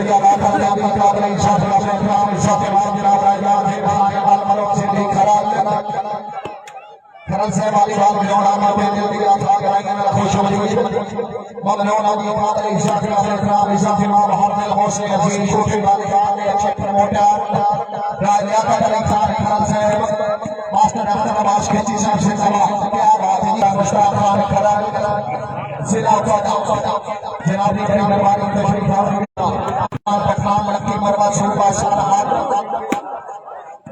शुक्रिया अदा करते हैं आपका काबिल इंसान का इकराम इज्जत इमाम जनाब राजा थे भाई बाल मलोक से भी खरल से वाली बात बिनौड़ा में दिल दिया था कराएंगे मेरा खुश हो गई ममनून अभी काबिल इंसान का इकराम इज्जत इमाम हाफिज हौसले अजीज छोटे वाले आले अच्छे प्रमोटर राजा का खान खरल से मास्टर अख्तर नवाज खिची साहब से क्या बात है मुश्ताक खान खरल जिला जनाब की बड़ी मेहरबानी तशरीफ पठान लक्की मरवा सूबा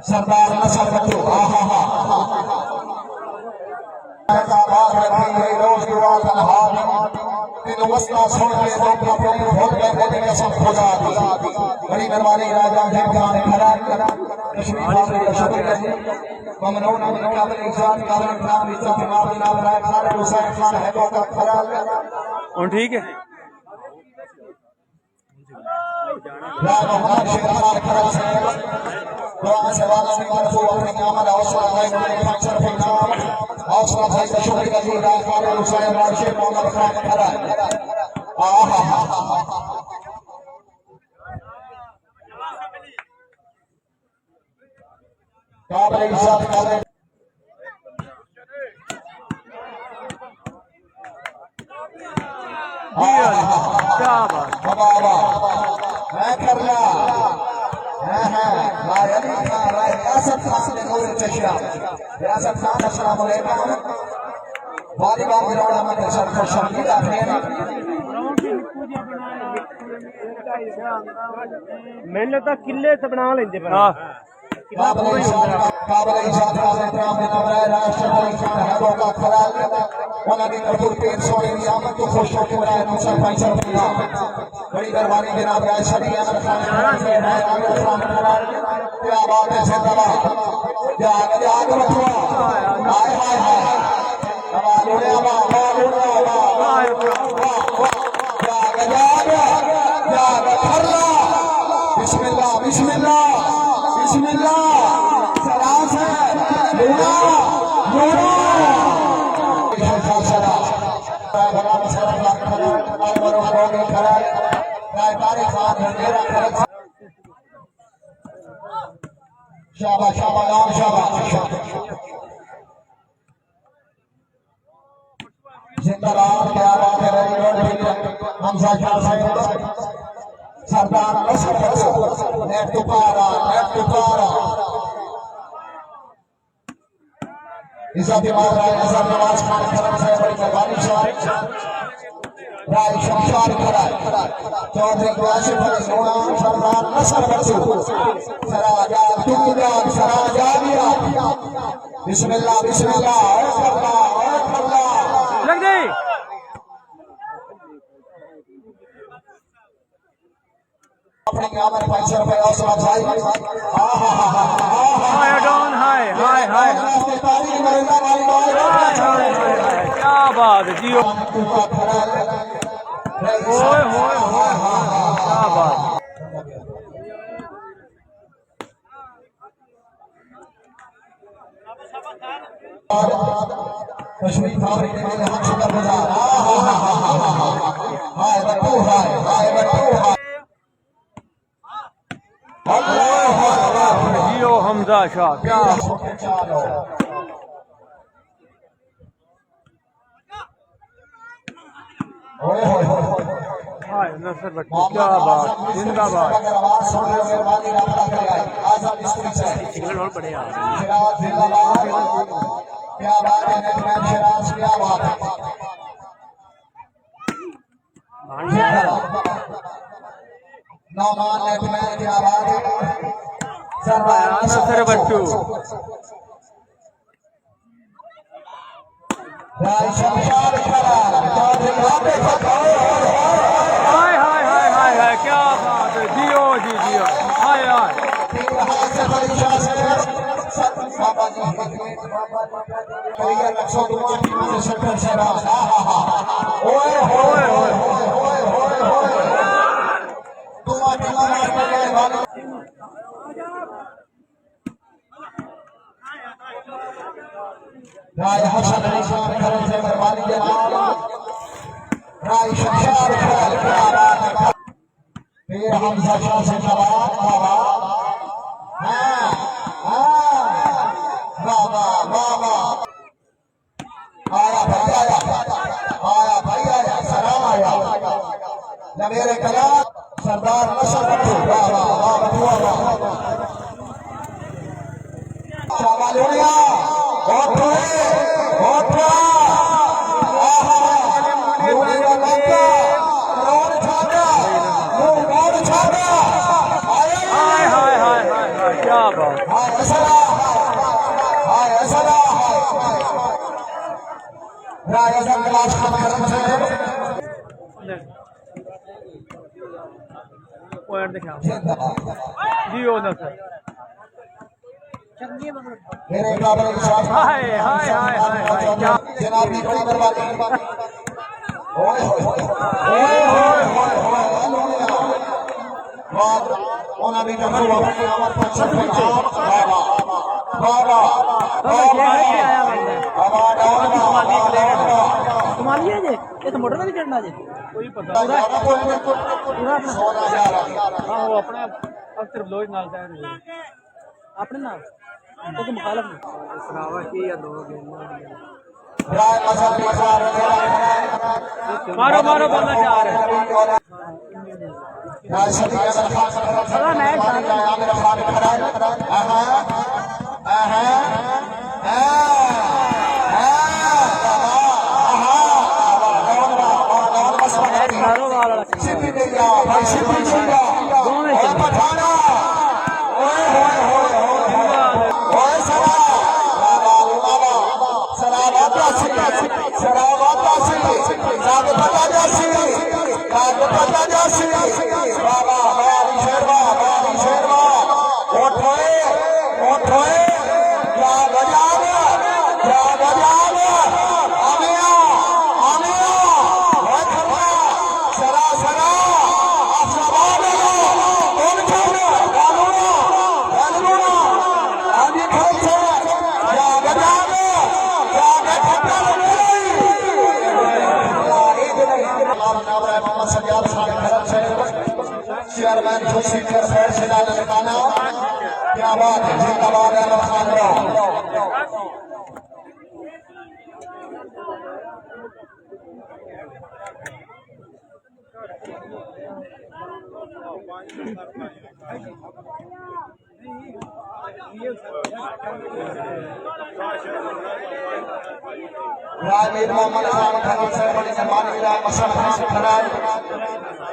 सरदार नसर बच्चों रोज की बात सुन के बोलने का सब खुदा बड़ी मेहरबानी राजा खान खड़ा ममनून काबिल इंसान काबिल इकराम इज्जत इमाम जनाब राय खान हुसैन खान है का खड़ा ठीक है दुआ से वाला मरफू अपने आमद हौसला भाई फंक्शन पे नाम हौसला भाई का शुक्रिया जी राय खान हुसैन राशिद मोहम्मद खान खड़ा आहा काबिल इंसान काबिल क्या बात है करना है लायनी का राय रियासत खान ने नूर चशिया रियासत खान अस्सलाम वालेकुम वालीबाल गिरौड़ा में सर को शर्मी रखने मैंने तो किले से बना लेंगे पर काबिल इंसान का इकराम जनाब राष्ट्रपति खान है का खड़ा उन्होंने कपूर पेट सोने की आमद को खुश होकर राय मुसर फैसल किया बड़ी मेहरबानी जनाब राय शरी अहमद खान से है आमिर खान क्या बात है जिंदाबाद जाग रखवा हाय हाय हाय हमारे जाग खरला बिस्मिल्लाह बिस्मिल्लाह बिस्मिल्लाह सलाम है लूना लूना शाबाश शाबाश शाबाश जिंदाबाद क्या बात है हमजा शाह साहब सरदार नसर नेट टुकारा इज्जत इमाम राय नजर नवाज खान खरम से बड़ी मेहरबानी राय शमशार खड़ा चौधरी वासिफ अली सोना सरदार नसर बच्चू सराजा दुनिया सराजा बिस्मिल्लाह बिस्मिल्लाह लग गई अपने आमर पैसे पे हौसला भाई हाय डॉन हाय हाय हाय क्या बात है जियो ओए होए होए क्या बात कश्मीर भावरी के लिए हम शुक्रगुजार हाय बट्टू हाय जियो हमजा शाह क्या हाय नसर बट्टू क्या बात जिंदाबाद बढ़िया क्या बात है नेटमैन शिराज क्या बात है नौमान नेटमैन क्या बात है नसर बट्टू शमशार हाय हाय हाय हाय हाय क्या बात है जियो जी जियो हाय हाय राय हसन अली खान खरम से मेहरबानी के नाम राय शमशार फिर हमजा शाह से नवाज बाबा बाबा बाबा आया भाई आया सलाम आया न मेरे कला सरदार नशर बट्टू बाबा बाबा चावालोनिया क्या बात पॉइंट दिखा जियो ना सर मेरे काबिल इंसान हाय हाय हाय हाय हाय क्या जनाब की बड़ी बर्बादी ओए ओना भी जब हुआ अमर पर सब बाबा बाबा तुम्हारी है ये तो मोटर में नहीं चढ़ना जी कोई पता पूरा अपना हाँ वो अपने अब सिर्फ लोज नाल का है अपने नाम तो मुखालफ नहीं सरावा की या दो गेम मारो मारो बंदा जा रहा है चला मैच चेयरमैन सीनियर क्या बात है जिंदाबाद राजमीर मोहम्मद खान खरब से बड़ी जमानी राय मसद खान खराज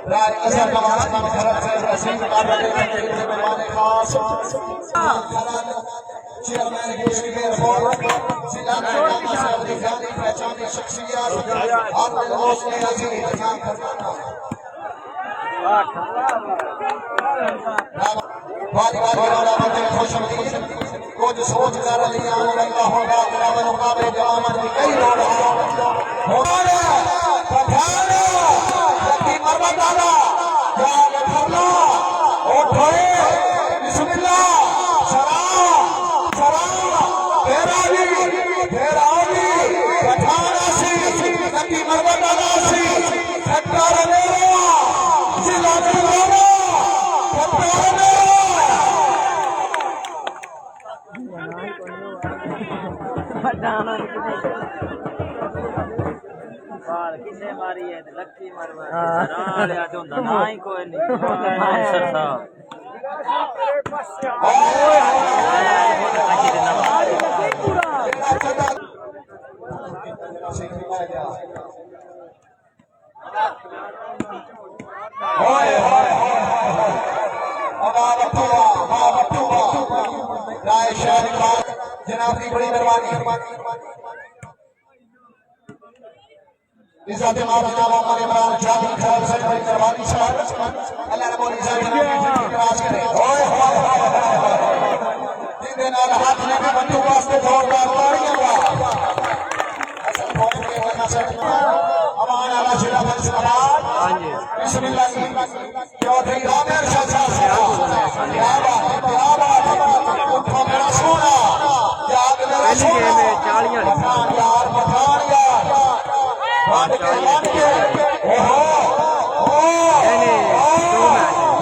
राज अजहर नवाज खान खरब से रसीद काबले के मेहमान खास चेयरमैन यूसी के रिपोर्ट जिला नामा से अधिकारी पहचानी शख्सियत आदिल हौसले अजीज ध्यान फरमाना वाली वाला बंदे खुशमदीद कुछ सोच कर लिया रंगा होगा तेरा मुकाबले जवान की कई रोड होगा पठान यकी मरबताला जाग धरना उठे बिस्मिल्लाह सलाम तेरा भी पठान सी यकी मरबताला सी ठक्कर मेरा जिला मेरा ठक्कर मेरा किसे मारी है लक्की मरवा लिया तो ना ही कोई नहीं सर साहब जनाब की बड़ी मेहरबानी इज्जत मां जनाब मोहम्मद इमरान जाबिर खराब से बड़ी मेहरबानी साहब अल्लाह रब्बुल इज्जत जनाब की इकराम करे ओए जिंदे नाल हाथ में भी बंदूक वास्ते जोरदार तालियां असल पॉइंट के वजह से अमान आला जिला फैसलाबाद हां जी बिस्मिल्लाह चौधरी आमिर शाह साहब क्या बात उठो मेरा सोना याद मेरा सोना पठान यार ओहो दो मैच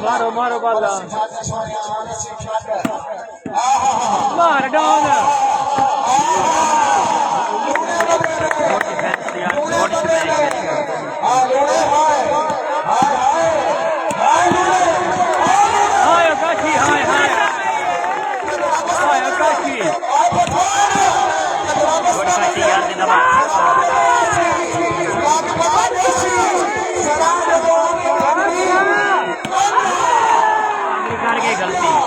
मारो मारो बाला मार डाउन हाय काशी हाय हाय हाय काशी गलती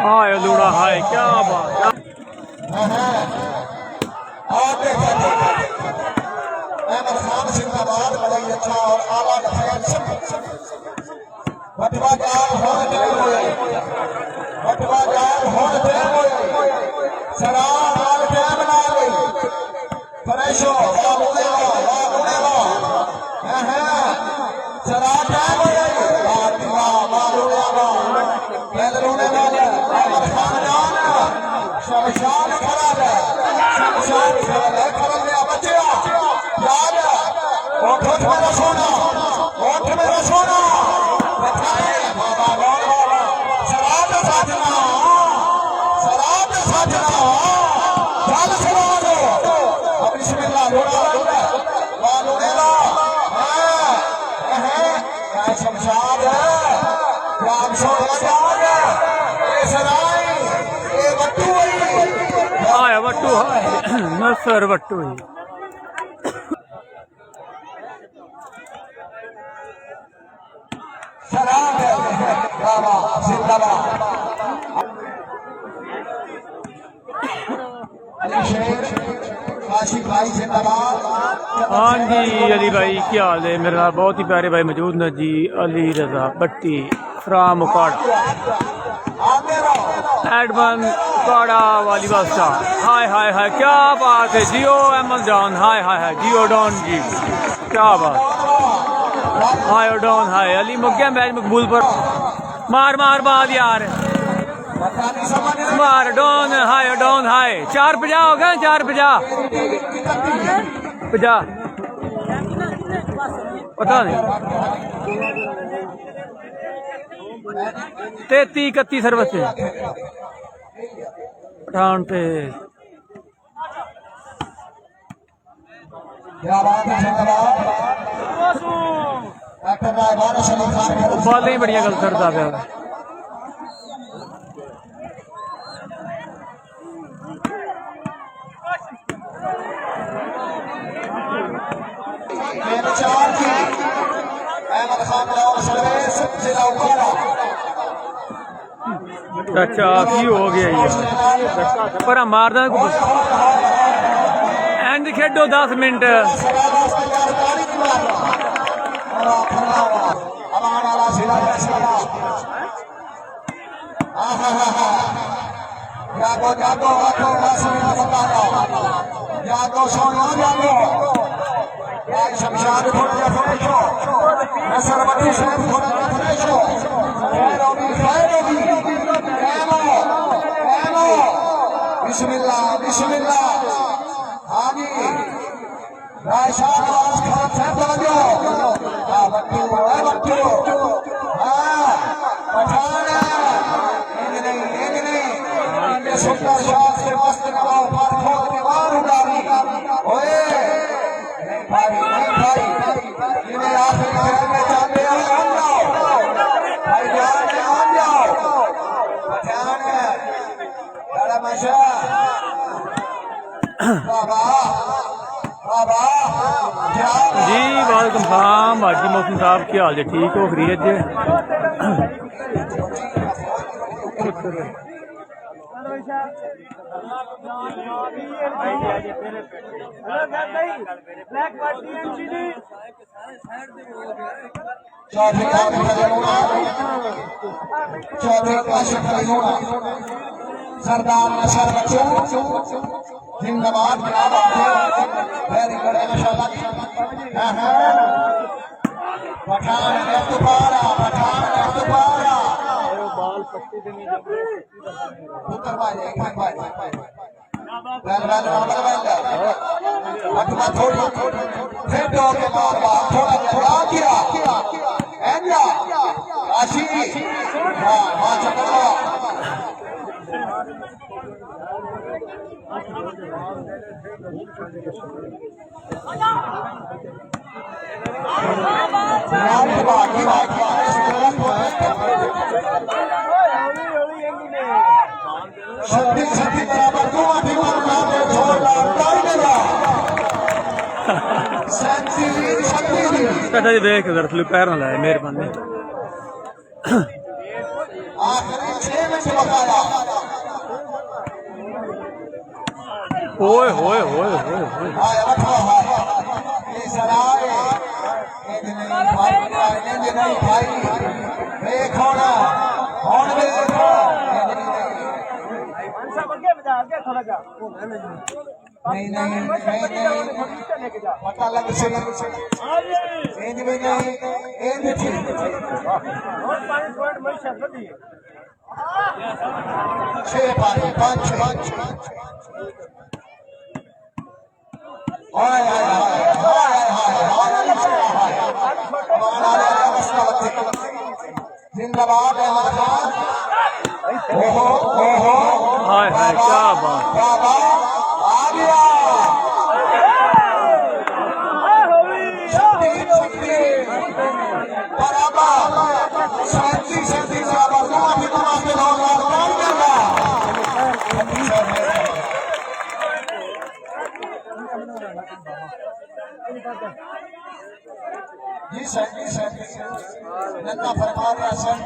हाय लूड़ा हाय क्या बात अहमद खान जिंदाबाद बड़ा ही अच्छा और आला बटवा जाल होने सरार टाइम ना गई फरेशो सरार टाइम हो गई शमशान खड़ा है शमशान खड़ा गया बच्चे याद ओठ मेरा सोना ओठ मेरा सोना शराब साजना चल सवाल अब बिस्मिल्लाह लोड़ा लोड़ेगा शमशान राम सोना हाय वट्टू हाय नसर वट्टू ही हाँ जी अली भाई क्या हाल है मेरे साथ बहुत ही प्यारे भाई मौजूद न जी अली रजा भट्टी फ्राम उकाड़ा एडमन उकाड़ा वाली बादशाह हाय हाय हाय क्या बात है जियो अहमद डॉन हाय हाय हाय जियो डॉन जी क्या बात हाय डॉन हाय अली मुक्या मैच मकबूल पर मार मार बाद यार मार डॉन हाय 450 हो गए 450 पता नहीं 33-31 सर्विस से पठान पे बाल ही बढ़िया गल करता है अच्छा की हो गया ये पर मारदा एंड खेडो 10 मिनट शमशान बिस्मिल्लाह बिस्मिल्लाह आगे शाहबाज खान साहब लगे बट्टू है बट्टू हाँ पठान नहीं सुंदर शाह से मस्त नवाब पर खोल के मार उड़ा ओए नहीं भाई इन्हें आखिरी खेल में चाहते हो मान जाओ भाई जान में मान जाओ पठान है बड़ा मशा बाबा बाबा जी वालेकुम सलाम हाजी मोहसिन साहब क्या हाल है ठीक हो खरीद जे सरदार नशर बच्चों जिंदाबाद वेरी गुड पठान दोबारा उत्तर भाई थोड़ी फिर के बाद थोड़ा आ गया एंजा आशी हाँ चक्कर शक्ति बराबर कटा जी देख इधर फ्लिप पैर ना लाए मेहरबानी आखिरी 6 मिनट बकाया ओए होए होए होए आया रखो ये सराय नहीं भाई देखो ना कौन देखो नहीं पता लग से इंज भी नहीं इंज थी 6 पानी 5 हाय जिंदाबाद अहमद खान ओहो हाय हाय क्या बात बाबा आ गया शक्ति बराबर शक्ति बराबर के जी सर नन्ना फरमा रहा सर